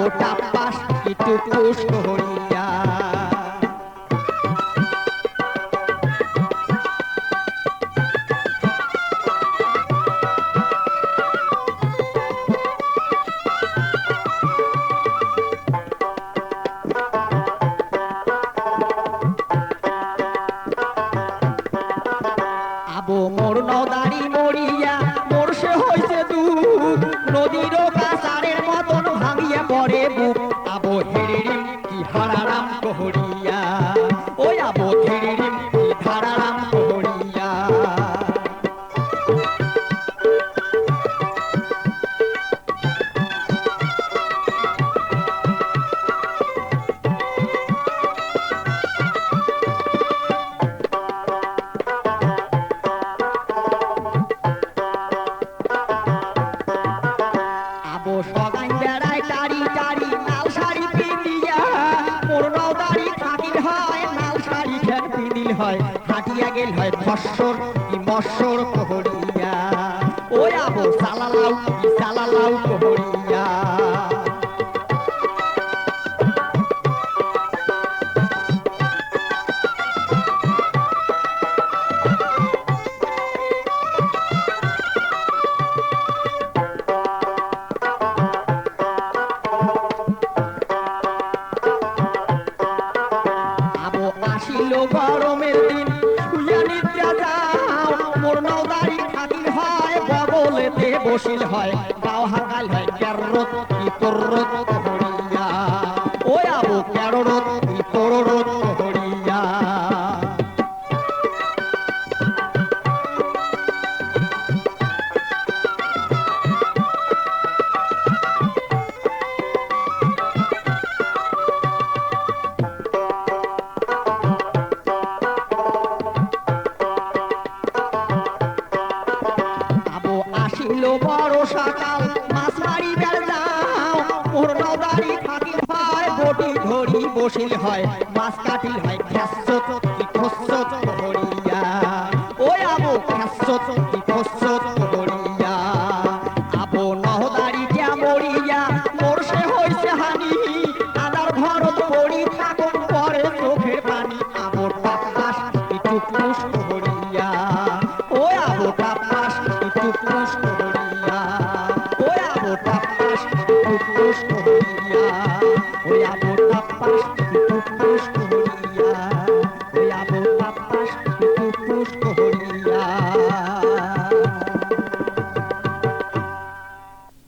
আবো টাপাস একটু পুষ করিয়া আবো মোর নদারি মরিয়া মোর সে হইছে দুঃখ নদীর কাছারের মতন ভাঙিয়া পড়ে বুক আবো হেরিরিম কি হারারাম কহরিয়া ওই আবো হেরিরিম কি হারারাম কহরিয়া আবো সগাই বেড়ায় টারি টারি লাল শাড়ি পিন্দিয়া মোর নদারি থাকিল হয় লাল শাড়ি খেন পিন্দিল হয় হাটিয়া গেল হয় ফসর কি মসর কহরিয়া ওই আবো সালালাউ কহরিয়া আবো আসিল গরমের দিন শুইয়া নিদ্রা যাও মোর নদারি থাকিল হয় বগলেতে বসিল হয় গাও হাকাল হয় ক্যাররত কি তোররত কহরিয়া ওই আবো ক্যাররত কি তোররত কহরিয়া আবো আসিল বড় সকাল মাছ মারিবার যাও মোর নদারি থাকিল হয় বটি ধরি বসিল হয় মাছ কাটিল হয় খেসত কি খসত কহরিয়া ওই আবো খেসত কি খসত কহরিয়া আবো নহদারি কে মরিয়া মোর সে হইছে হানি আদার ঘরত পড়ি থাকুন পরে চোখের পানি আবো টাপাস একটু পুষ কহরিয়া ওই আবো টাপাস একটু পুষ কহরিয়া ওই আবো টাপাস একটু পুষ কহরিয়া ওই আবো